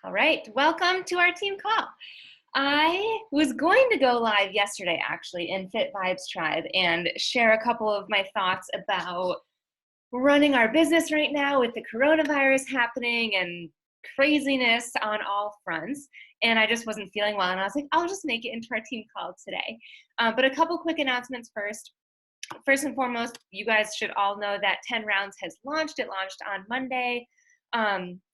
All right, welcome to our team call. I was going to go live yesterday actually in Fit Vibes Tribe and share a couple of my thoughts about running our business right now with the coronavirus happening and craziness on all fronts. And I just wasn't feeling well. And I was like, I'll just make it into our team call today. But a couple quick announcements first. First and foremost, you guys should all know that 10 Rounds has launched. It launched on Monday.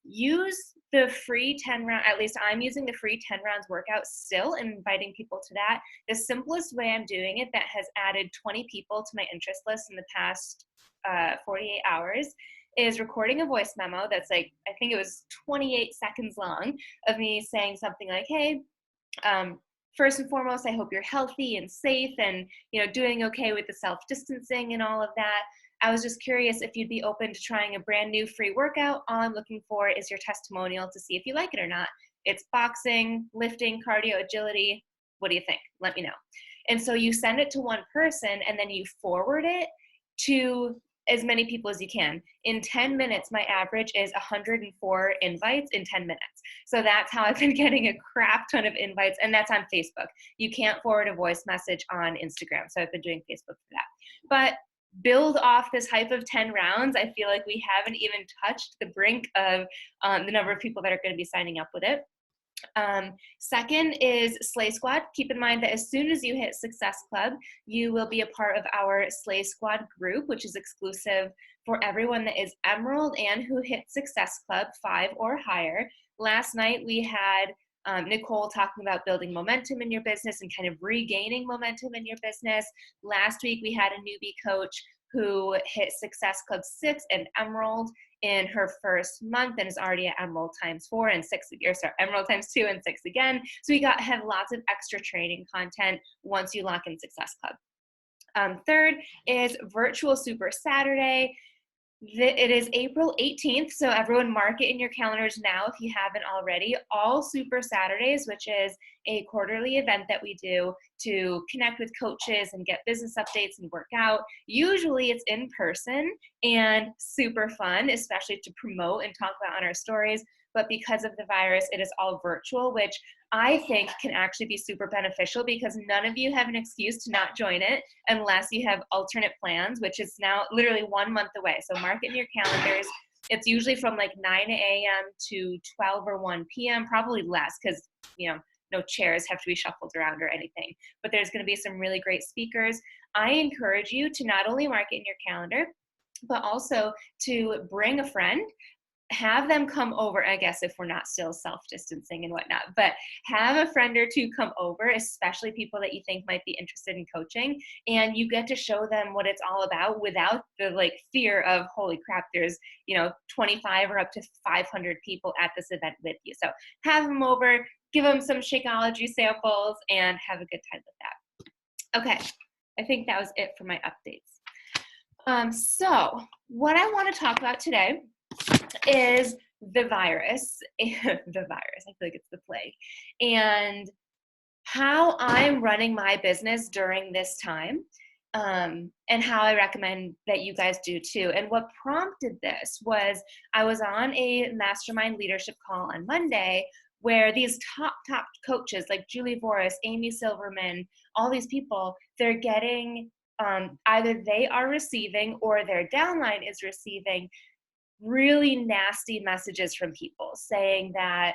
Use the free 10 round, at least I'm using the free 10 rounds workout still and inviting people to that. The simplest way I'm doing it that has added 20 people to my interest list in the past 48 hours is recording a voice memo that's like, I think it was 28 seconds long of me saying something like, hey, first and foremost, I hope you're healthy and safe and, doing okay with the self-distancing and all of that. I was just curious if you'd be open to trying a brand new free workout. All I'm looking for is your testimonial to see if you like it or not. It's boxing, lifting, cardio, agility. What do you think? Let me know. And so you send it to one person and then you forward it to as many people as you can. In 10 minutes, my average is 104 invites in 10 minutes. So that's how I've been getting a crap ton of invites, and that's on Facebook. You can't forward a voice message on Instagram, so I've been doing Facebook for that. But build off this hype of 10 rounds. I feel like we haven't even touched the brink of the number of people that are going to be signing up with it. Second is Slay Squad. Keep in mind that as soon as you hit Success Club, you will be a part of our Slay Squad group, which is exclusive for everyone that is Emerald and who hit Success Club 5 or higher. Last night we had Nicole talking about building momentum in your business and kind of regaining momentum in your business. Last week we had a newbie coach who hit Success Club 6 and Emerald in her first month and is already at Emerald times 4 and 6, or sorry, Emerald times 2 and 6 again. So we have lots of extra training content once you lock in Success Club. Third is Virtual Super Saturday. It is April 18th, so everyone mark it in your calendars now if you haven't already. All Super Saturdays, which is a quarterly event that we do to connect with coaches and get business updates and work out. Usually it's in person and super fun, especially to promote and talk about on our stories. But because of the virus, it is all virtual, which I think can actually be super beneficial because none of you have an excuse to not join it unless you have alternate plans, which is now literally 1 month away. So mark it in your calendars. It's usually from like 9 a.m. to 12 or 1 p.m., probably less because, no chairs have to be shuffled around or anything. But there's going to be some really great speakers. I encourage you to not only mark it in your calendar, but also to bring a friend. Have them come over, I guess, if we're not still self-distancing and whatnot, but have a friend or two come over, especially people that you think might be interested in coaching, and you get to show them what it's all about without the fear of, holy crap, there's 25 or up to 500 people at this event with you. So have them over, give them some Shakeology samples, and have a good time with that. Okay, I think that was it for my updates. So what I want to talk about today is the virus, I feel like it's the plague, and how I'm running my business during this time, and how I recommend that you guys do too. And what prompted this was I was on a mastermind leadership call on Monday where these top coaches like Julie Voris, Amy Silverman, all these people, they're getting either they are receiving or their downline is receiving really nasty messages from people saying that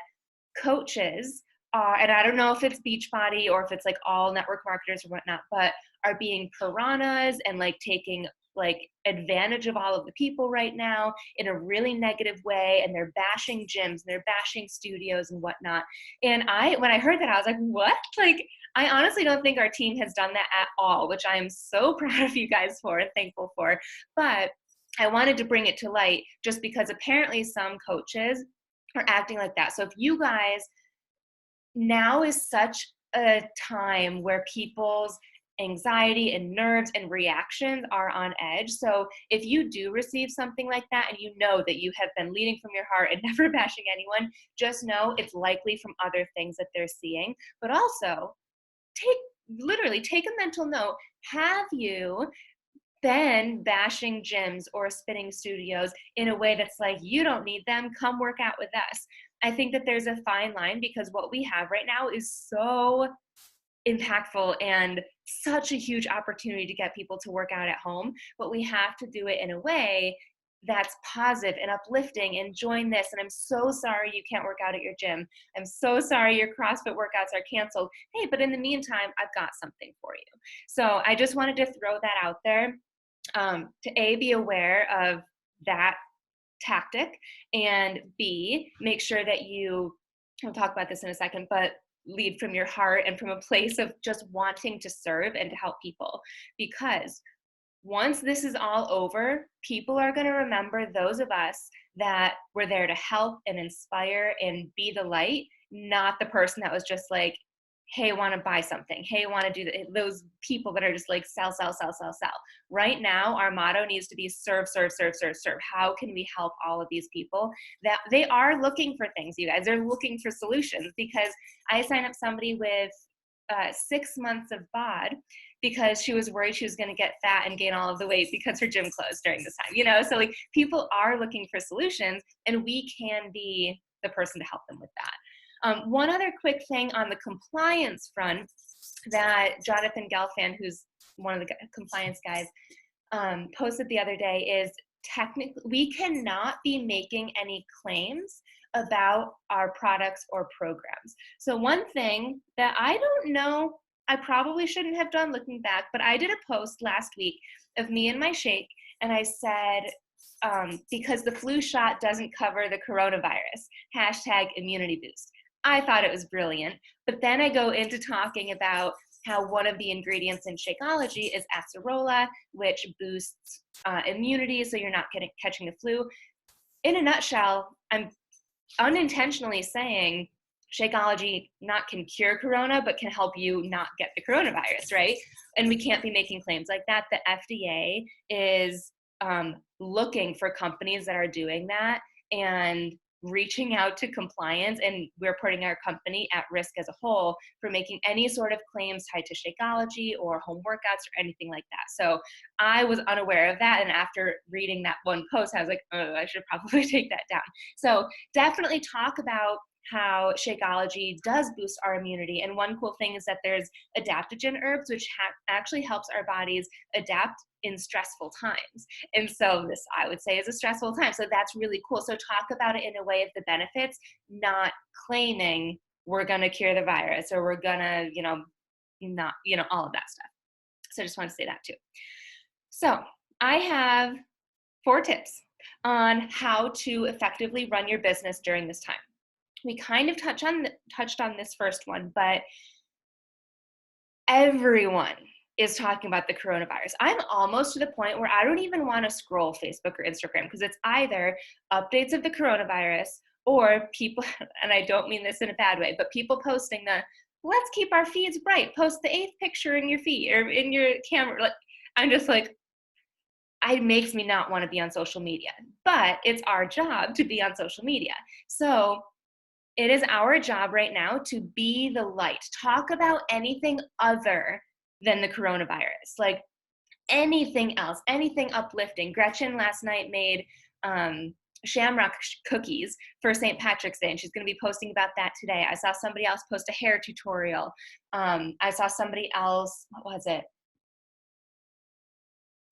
coaches are, and I don't know if it's Beachbody or if it's all network marketers or whatnot, but are being piranhas and taking advantage of all of the people right now in a really negative way, and they're bashing gyms and they're bashing studios and whatnot. And when I heard that, I was like, what? I honestly don't think our team has done that at all, which I am so proud of you guys for and thankful for. But I wanted to bring it to light just because apparently some coaches are acting like that. So if you guys, now is such a time where people's anxiety and nerves and reactions are on edge. So if you do receive something like that and you know that you have been leading from your heart and never bashing anyone, just know it's likely from other things that they're seeing. But also take a mental note. Have you been bashing gyms or spinning studios in a way that's you don't need them, come work out with us? I think that there's a fine line, because what we have right now is so impactful and such a huge opportunity to get people to work out at home, but we have to do it in a way that's positive and uplifting. And join this, and I'm so sorry you can't work out at your gym, I'm so sorry your CrossFit workouts are canceled, hey, but in the meantime, I've got something for you. So I just wanted to throw that out there, to A, be aware of that tactic, and B, make sure that we'll talk about this in a second, but lead from your heart and from a place of just wanting to serve and to help people. Because once this is all over, people are going to remember those of us that were there to help and inspire and be the light, not the person that was just like, hey, want to buy something, hey, want to do that. Those people that are just like sell, sell, sell, sell, sell. Right now, our motto needs to be serve, serve, serve, serve, serve. How can we help all of these people that they are looking for things, you guys? They're looking for solutions. Because I signed up somebody with 6 months of bod because she was worried she was going to get fat and gain all of the weight because her gym closed during this time, So like, people are looking for solutions, and we can be the person to help them with that. One other quick thing on the compliance front that Jonathan Gelfand, who's one of the compliance guys, posted the other day is, technically, we cannot be making any claims about our products or programs. So one thing that I don't know, I probably shouldn't have done looking back, but I did a post last week of me and my shake, and I said, because the flu shot doesn't cover the coronavirus, #immunity boost. I thought it was brilliant. But then I go into talking about how one of the ingredients in Shakeology is acerola, which boosts immunity, so you're not catching the flu. In a nutshell, I'm unintentionally saying Shakeology not can cure corona, but can help you not get the coronavirus, right? And we can't be making claims like that. The FDA is looking for companies that are doing that and reaching out to compliance, and we're putting our company at risk as a whole for making any sort of claims tied to Shakeology or home workouts or anything like that. So I was unaware of that, and after reading that one post, I was like, oh, I should probably take that down. So definitely talk about how Shakeology does boost our immunity. And one cool thing is that there's adaptogen herbs, which actually helps our bodies adapt in stressful times. And so this, I would say, is a stressful time. So that's really cool. So talk about it in a way of the benefits, not claiming we're going to cure the virus or we're going to, not, all of that stuff. So I just want to say that too. So I have 4 tips on how to effectively run your business during this time. We kind of touched on this first one, but everyone is talking about the coronavirus. I'm almost to the point where I don't even want to scroll Facebook or Instagram, because it's either updates of the coronavirus or people, and I don't mean this in a bad way, but people posting let's keep our feeds bright, post the 8th picture in your feed or in your camera. Like, I'm just like, it makes me not want to be on social media, but it's our job to be on social media. So it is our job right now to be the light. Talk about anything other than the coronavirus, like anything else, anything uplifting. Gretchen last night made shamrock cookies for St. Patrick's Day, and she's going to be posting about that today. I saw somebody else post a hair tutorial. I saw somebody else, what was it?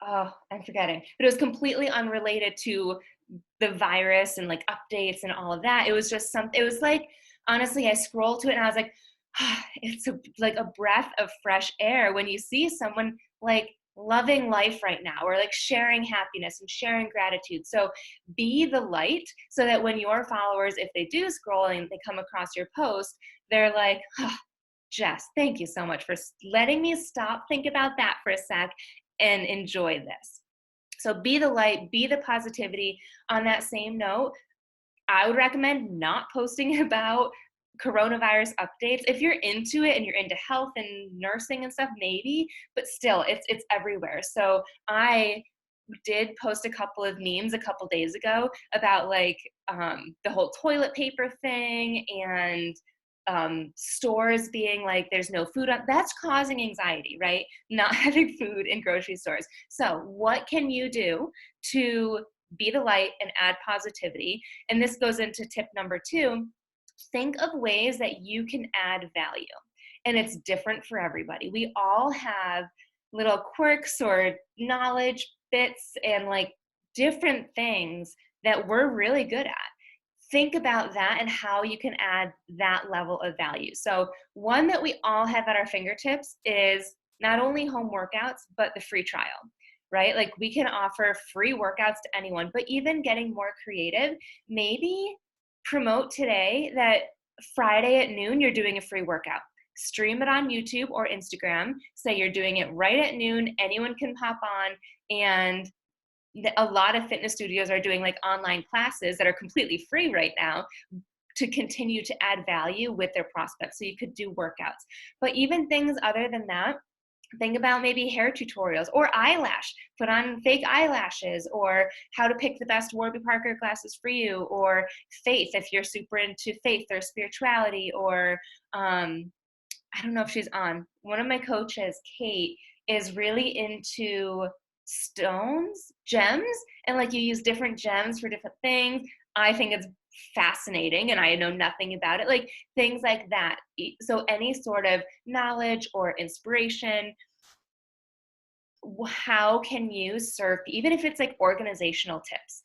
Oh, I'm forgetting. But it was completely unrelated to the virus and like updates and all of that. It was just something, it was like, honestly, I scrolled to it and I was like, it's like a breath of fresh air when you see someone like loving life right now, or like sharing happiness and sharing gratitude. So be the light, so that when your followers, if they do scroll and they come across your post, they're like, Jess, thank you so much for letting me stop, think about that for a sec, and enjoy this. So be the light, be the positivity. On that same note, I would recommend not posting about coronavirus updates. If you're into it and you're into health and nursing and stuff, maybe, but still, it's everywhere. So I did post a couple of memes a couple days ago about like the whole toilet paper thing, and stores being like there's no food on, that's causing anxiety, right? Not having food in grocery stores. So what can you do to be the light and add positivity. And this goes into tip number 2. Think of ways that you can add value. And it's different for everybody. We all have little quirks or knowledge bits and like different things that we're really good at. Think about that and how you can add that level of value. So one that we all have at our fingertips is not only home workouts, but the free trial, right? Like we can offer free workouts to anyone, but even getting more creative, maybe promote today that Friday at noon, you're doing a free workout. Stream it on YouTube or Instagram. Say you're doing it right at noon. Anyone can pop on, and a lot of fitness studios are doing like online classes that are completely free right now to continue to add value with their prospects. So you could do workouts, but even things other than that, think about maybe hair tutorials or eyelash, put on fake eyelashes, or how to pick the best Warby Parker glasses for you, or faith, if you're super into faith or spirituality, or I don't know if she's on. One of my coaches, Kate, is really into stones, gems, and like you use different gems for different things. I think it's fascinating and I know nothing about it. Like things like that. So any sort of knowledge or inspiration, how can you serve, even if it's like organizational tips,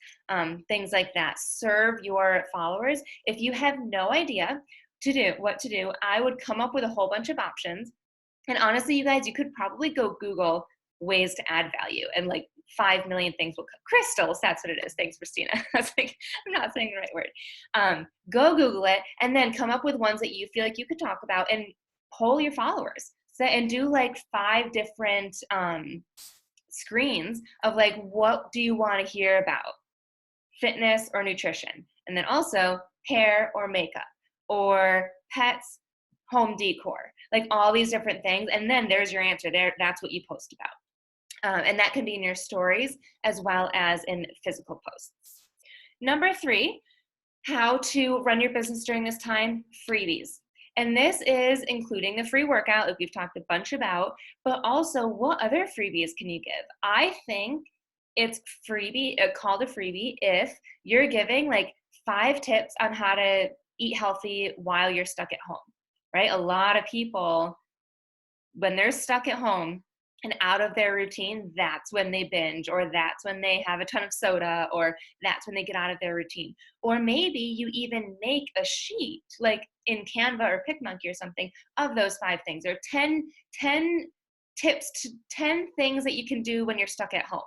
things like that, serve your followers. If you have no idea what to do, I would come up with a whole bunch of options. And honestly, you guys, you could probably go Google ways to add value, and like 5 million things will come. Crystals, that's what it is. Thanks, Christina. That's like, I'm not saying the right word. Go Google it and then come up with ones that you feel like you could talk about and poll your followers. And do like 5 different screens of like, what do you want to hear about? Fitness or nutrition? And then also hair or makeup, or pets, home decor, like all these different things. And then there's your answer there. That's what you post about. And that can be in your stories as well as in physical posts. Number 3, how to run your business during this time, freebies. And this is including the free workout that we've talked a bunch about, but also what other freebies can you give? I think it's called a freebie if you're giving like 5 tips on how to eat healthy while you're stuck at home, right? A lot of people, when they're stuck at home and out of their routine, that's when they binge, or that's when they have a ton of soda, or that's when they get out of their routine. Or maybe you even make a sheet like in Canva or PicMonkey or something of those 5 things, or 10 tips to 10 things that you can do when you're stuck at home,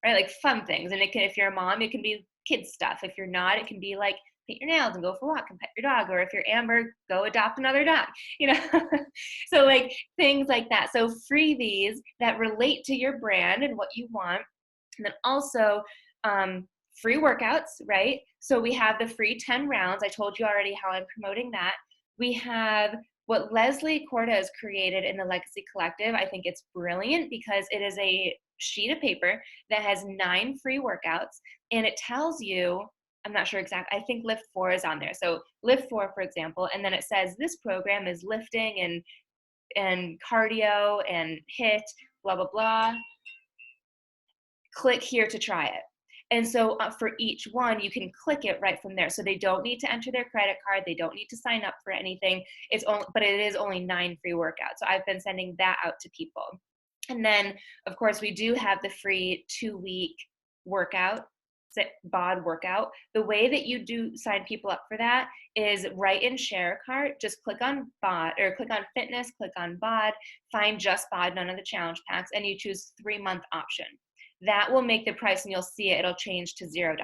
right? Like fun things. And it can, if you're a mom, it can be kids stuff. If you're not, it can be like paint your nails and go for a walk and pet your dog. Or if you're Amber, go adopt another dog, So like things like that. So freebies that relate to your brand and what you want. And then also free workouts, right? So we have the free 10 rounds. I told you already how I'm promoting that. We have what Leslie Corda has created in the Legacy Collective. I think it's brilliant because it is a sheet of paper that has 9 free workouts, and it tells you, I'm not sure exactly, I think lift 4 is on there. So lift 4, for example, and then it says this program is lifting and cardio and HIIT, blah, blah, blah. Click here to try it. And so for each one, you can click it right from there. So they don't need to enter their credit card. They don't need to sign up for anything. But it is only 9 free workouts. So I've been sending that out to people. And then, of course, we do have the free 2-week workout, BOD workout. The way that you do sign people up for that is right in share cart, just click on BOD, or click on fitness, click on BOD, find just BOD, none of the challenge packs, and you choose 3-month option. That will make the price, and you'll see it, it'll change to $0.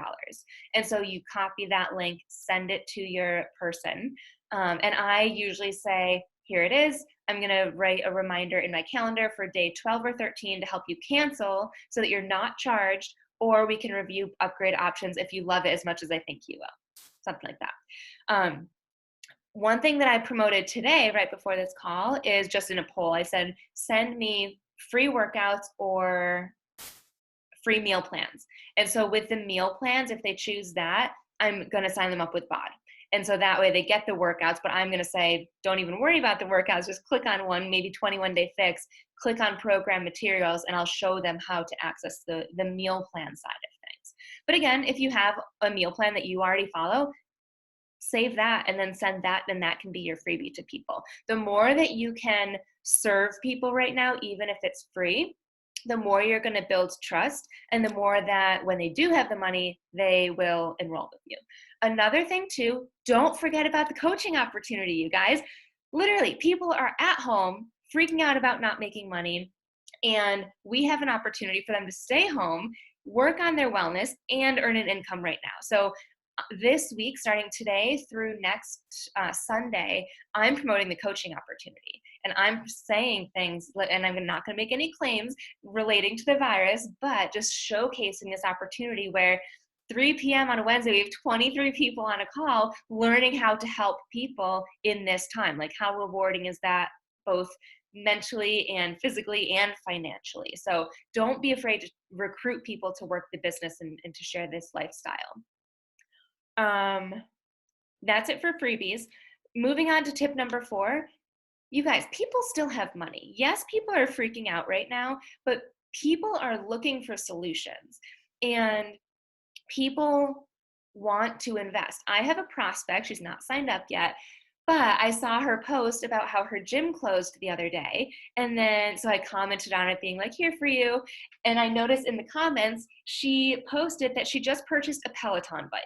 And so you copy that link, send it to your person. And I usually say, here it is. I'm going to write a reminder in my calendar for day 12 or 13 to help you cancel so that you're not charged, or we can review upgrade options if you love it as much as I think you will. Something like that. One thing that I promoted today, right before this call, is just in a poll. I said, send me free workouts or free meal plans. And so with the meal plans, if they choose that, I'm going to sign them up with BOD. And so that way they get the workouts, but I'm going to say, don't even worry about the workouts. Just click on one, maybe 21-day fix, click on program materials, and I'll show them how to access the meal plan side of things. But again, if you have a meal plan that you already follow, save that and then send that, then that can be your freebie to people. The more that you can serve people right now, even if it's free, the more you're going to build trust, and the more that when they do have the money, they will enroll with you. Another thing too, don't forget about the coaching opportunity, you guys. Literally, people are at home freaking out about not making money, and we have an opportunity for them to stay home, work on their wellness, and earn an income right now. So this week, starting today through next Sunday, I'm promoting the coaching opportunity. And I'm saying things, and I'm not going to make any claims relating to the virus, but just showcasing this opportunity where 3 p.m. on a Wednesday, we have 23 people on a call learning how to help people in this time. Like, how rewarding is that, both mentally and physically and financially? So don't be afraid to recruit people to work the business and to share this lifestyle. That's it for freebies. Moving on to tip number 4, you guys, people still have money. Yes, people are freaking out right now, but people are looking for solutions, and people want to invest. I have a prospect, she's not signed up yet, but I saw her post about how her gym closed the other day. And then, so I commented on it being like, here for you. And I noticed in the comments, she posted that she just purchased a Peloton bike,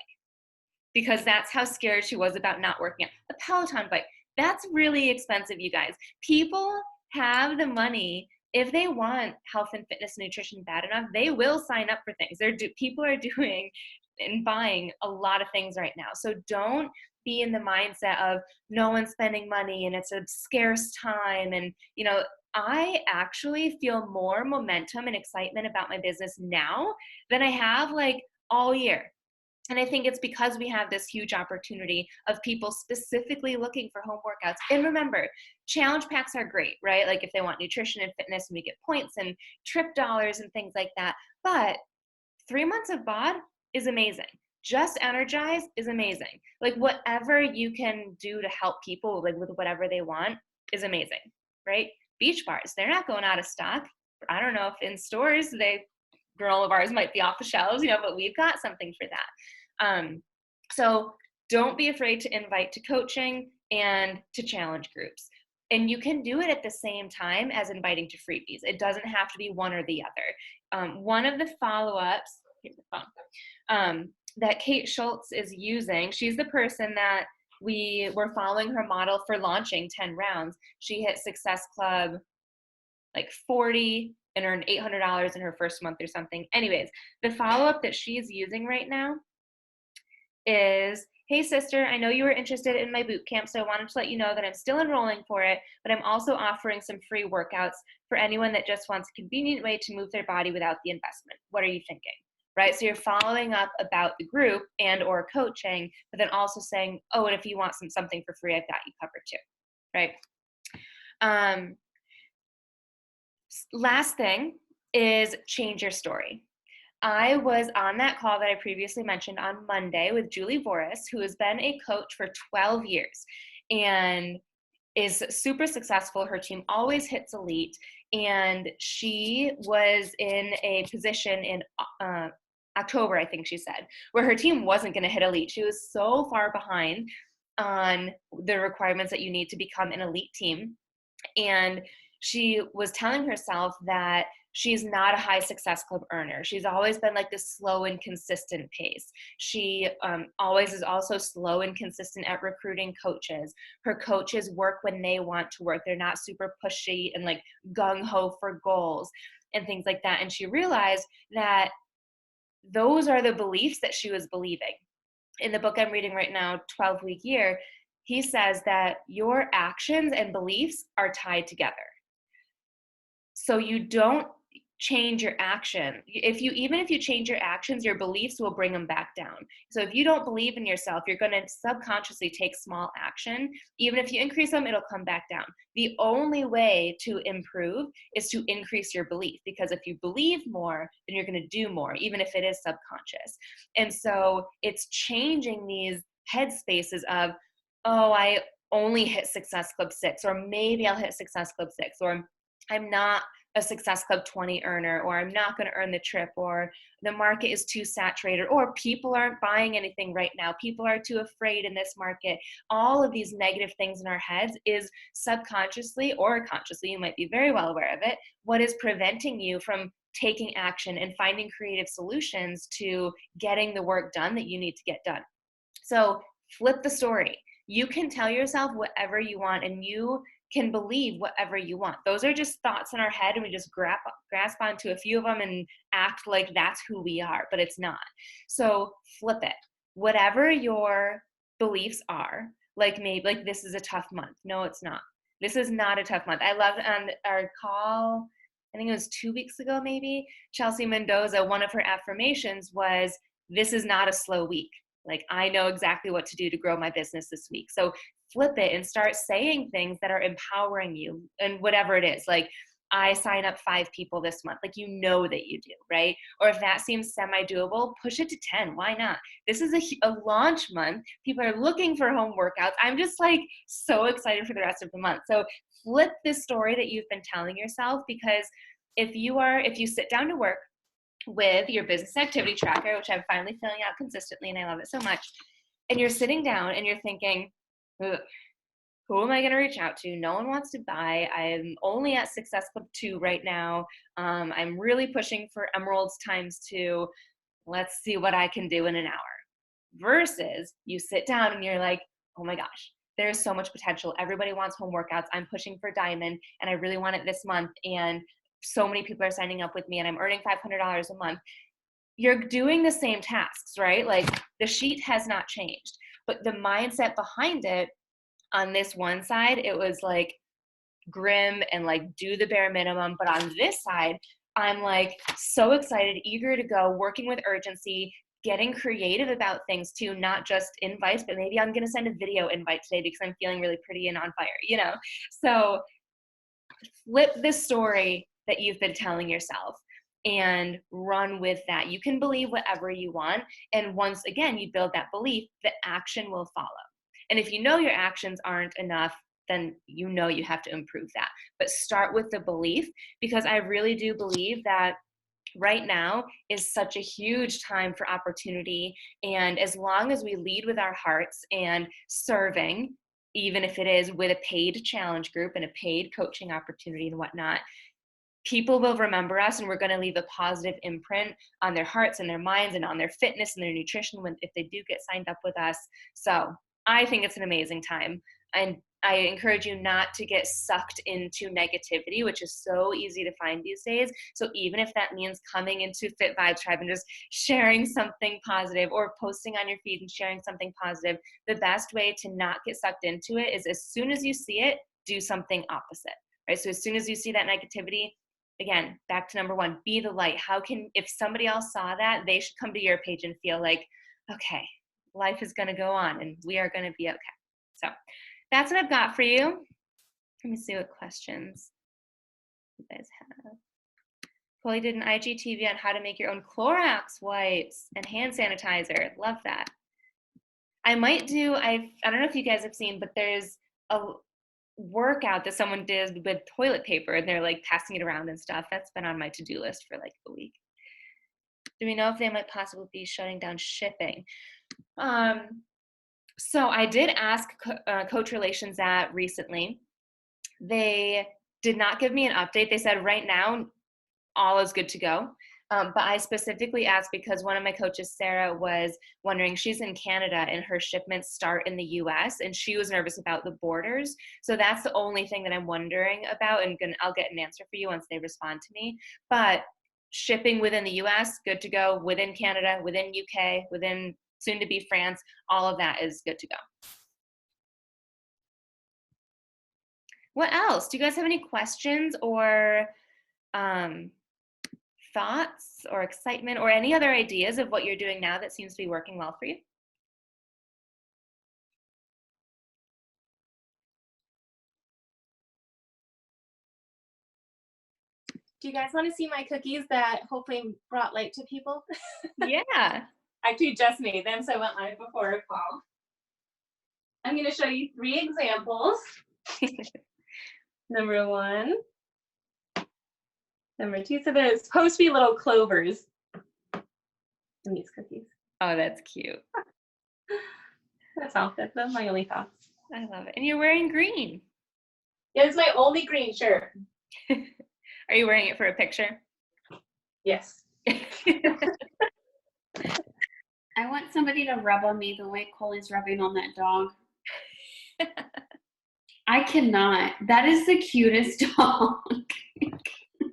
because that's how scared she was about not working out. A Peloton bike, that's really expensive, you guys. People have the money. If they want health and fitness and nutrition bad enough, they will sign up for things. People are doing and buying a lot of things right now. So don't be in the mindset of no one's spending money and it's a scarce time. And, I actually feel more momentum and excitement about my business now than I have like all year. And I think it's because we have this huge opportunity of people specifically looking for home workouts. And remember, challenge packs are great, right? Like if they want nutrition and fitness, and we get points and trip dollars and things like that. But 3 months of BOD is amazing. Just Energize is amazing. Like whatever you can do to help people like with whatever they want is amazing, right? Beach bars, they're not going out of stock. I don't know if in stores granola bars might be off the shelves, but we've got something for that. So don't be afraid to invite to coaching and to challenge groups. And you can do it at the same time as inviting to freebies. It doesn't have to be one or the other. One of the follow-ups, here's the phone, that Kate Schultz is using, she's the person that we were following her model for launching 10 rounds. She hit Success Club like 40 and earned $800 in her first month or something. Anyways, the follow-up that she's using right now is, hey sister, I know you were interested in my boot camp, so I wanted to let you know that I'm still enrolling for it, but I'm also offering some free workouts for anyone that just wants a convenient way to move their body without the investment. What are you thinking? Right? So you're following up about the group and or coaching, but then also saying, oh, and if you want something for free, I've got you covered too, right? Last thing is change your story. I was on that call that I previously mentioned on Monday with Julie Voris, who has been a coach for 12 years and is super successful. Her team always hits elite. And she was in a position in October, I think she said, where her team wasn't going to hit elite. She was so far behind on the requirements that you need to become an elite team. And she was telling herself that she's not a high Success Club earner. She's always been like this slow and consistent pace. She always is also slow and consistent at recruiting coaches. Her coaches work when they want to work. They're not super pushy and like gung-ho for goals and things like that. And she realized that those are the beliefs that she was believing. In the book I'm reading right now, 12-Week Year, he says that your actions and beliefs are tied together. So you don't change your action. Even if you change your actions, your beliefs will bring them back down. So if you don't believe in yourself, you're going to subconsciously take small action. Even if you increase them, it'll come back down. The only way to improve is to increase your belief, because if you believe more, then you're going to do more, even if it is subconscious. And so it's changing these headspaces of, oh, I only hit Success Club 6, or maybe I'll hit Success Club 6, or I'm not a Success Club 20 earner, or I'm not going to earn the trip, or the market is too saturated, or people aren't buying anything right now, people are too afraid in this market. All of these negative things in our heads is subconsciously or consciously, you might be very well aware of it, what is preventing you from taking action and finding creative solutions to getting the work done that you need to get done. So flip the story. You can tell yourself whatever you want, and you can believe whatever you want. Those are just thoughts in our head, and we just grasp onto a few of them and act like that's who we are, but it's not. So flip it. Whatever your beliefs are, like maybe like this is a tough month. No, it's not. This is not a tough month. I love on our call, I think it was 2 weeks ago maybe, Chelsea Mendoza, one of her affirmations was, this is not a slow week. Like, I know exactly what to do to grow my business this week. So flip it and start saying things that are empowering you, and whatever it is. Like, I sign up 5 people this month. Like, you know that you do, right? Or if that seems semi-doable, push it to 10. Why not? This is a launch month. People are looking for home workouts. I'm just like so excited for the rest of the month. So flip this story that you've been telling yourself, because if you sit down to work with your business activity tracker, which I'm finally filling out consistently and I love it so much, and you're sitting down and you're thinking, who am I going to reach out to? No one wants to buy. I'm only at Success Club 2 right now. I'm really pushing for Emeralds ×2. Let's see what I can do in an hour. Versus you sit down and you're like, oh my gosh, there's so much potential. Everybody wants home workouts. I'm pushing for Diamond and I really want it this month. And so many people are signing up with me and I'm earning $500 a month. You're doing the same tasks, right? Like, the sheet has not changed, but the mindset behind it, on this one side, it was like grim and like do the bare minimum. But on this side, I'm like so excited, eager to go, working with urgency, getting creative about things too, not just invites, but maybe I'm going to send a video invite today because I'm feeling really pretty and on fire, So flip the story that you've been telling yourself and run with that. You can believe whatever you want. And once again, you build that belief, the action will follow. And if you know your actions aren't enough, then you know you have to improve that. But start with the belief, because I really do believe that right now is such a huge time for opportunity. And as long as we lead with our hearts and serving, even if it is with a paid challenge group and a paid coaching opportunity and whatnot, people will remember us, and we're going to leave a positive imprint on their hearts and their minds and on their fitness and their nutrition if they do get signed up with us. So I think it's an amazing time. And I encourage you not to get sucked into negativity, which is so easy to find these days. So even if that means coming into Fit Vibes Tribe and just sharing something positive, or posting on your feed and sharing something positive, the best way to not get sucked into it is, as soon as you see it, do something opposite, right? So as soon as you see that negativity, again, back to number one, be the light. If somebody else saw that, they should come to your page and feel like, okay, life is going to go on and we are going to be okay. So that's what I've got for you. Let me see what questions you guys have. Chloe did an IGTV on how to make your own Clorox wipes and hand sanitizer. Love that. I might do, I don't know if you guys have seen, but there's a workout that someone did with toilet paper and they're like passing it around and stuff. That's been on my to-do list for like a week. Do we know if they might possibly be shutting down shipping? So I did ask Coach Relations that recently. They did not give me an update. They said right now all is good to go. But I specifically asked because one of my coaches, Sarah, was wondering, she's in Canada and her shipments start in the US, and she was nervous about the borders. So that's the only thing that I'm wondering about, and I'll get an answer for you once they respond to me. But shipping within the US, good to go. Within Canada, within UK, within soon to be France, all of that is good to go. What else? Do you guys have any questions or thoughts or excitement or any other ideas of what you're doing now that seems to be working well for you? Do you guys want to see my cookies that hopefully brought light to people? Yeah. Actually just made them, so I went live before a call. I'm going to show you 3 examples. Number 1. Number 2, so there's supposed to be little clovers in these cookies. Oh, that's cute. That's all. Those are my only thoughts. I love it. And you're wearing green. Yeah, it's my only green shirt. Are you wearing it for a picture? Yes. I want somebody to rub on me the way Coley's rubbing on that dog. I cannot. That is the cutest dog.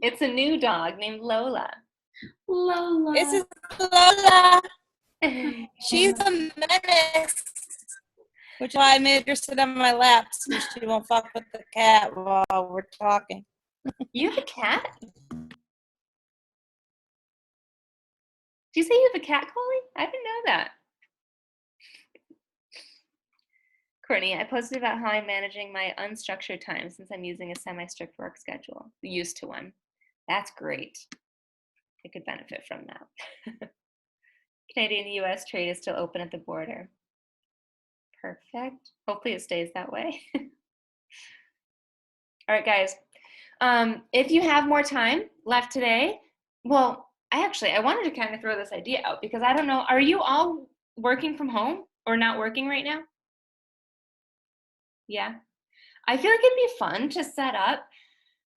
It's a new dog named Lola. Lola. This is Lola. She's a menace. Which is why I made her sit on my lap so she won't fuck with the cat while we're talking. You have a cat? Did you say you have a cat, Coley? I didn't know that. Courtney, I posted about how I'm managing my unstructured time since I'm using a semi-strict work schedule. Used to one. That's great. I could benefit from that. Canadian-US trade is still open at the border. Perfect. Hopefully it stays that way. All right, guys. If you have more time left today, well, I wanted to kind of throw this idea out because I don't know, are you all working from home or not working right now? Yeah. I feel like it'd be fun to set up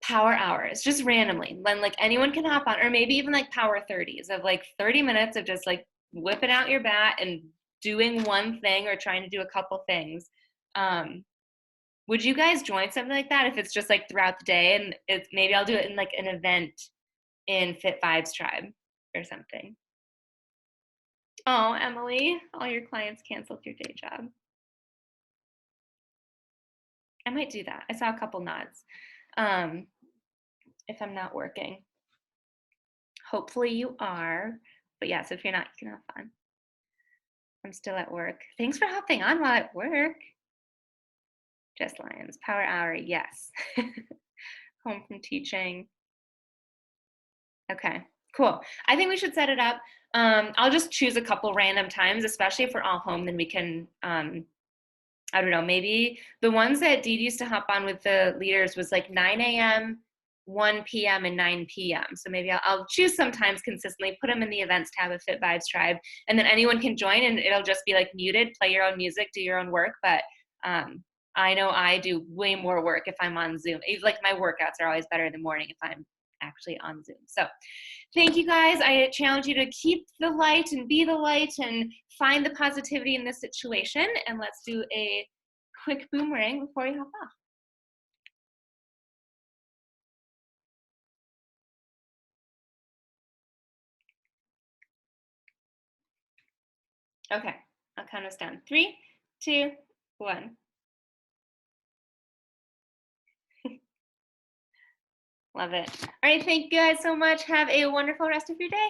power hours just randomly when like anyone can hop on, or maybe even like power 30s of like 30 minutes of just like whipping out your bat and doing one thing or trying to do a couple things. Would you guys join something like that if it's just like throughout the day, and it's maybe I'll do it in like an event in Fit Vibes Tribe or something? Oh, Emily, all your clients canceled your day job. I might do that. I saw a couple nods. If I'm not working. Hopefully you are. But yes, if you're not, you can have fun. I'm still at work. Thanks for hopping on while at work. Just Lions. Power hour, yes. Home from teaching. Okay, cool. I think we should set it up. I'll just choose a couple random times, especially if we're all home, then we can, I don't know, maybe the ones that Dee used to hop on with the leaders was like 9 a.m., 1 p.m., and 9 p.m. So maybe I'll choose sometimes consistently, put them in the events tab of Fit Vibes Tribe, and then anyone can join and it'll just be like muted, play your own music, do your own work. But I know I do way more work if I'm on Zoom. Like my workouts are always better in the morning if I'm actually on Zoom. So thank you guys. I challenge you to keep the light and be the light and find the positivity in this situation. And let's do a quick boomerang before we hop off. Okay, I'll count us down. 3, 2, 1. Love it. All right, thank you guys so much. Have a wonderful rest of your day.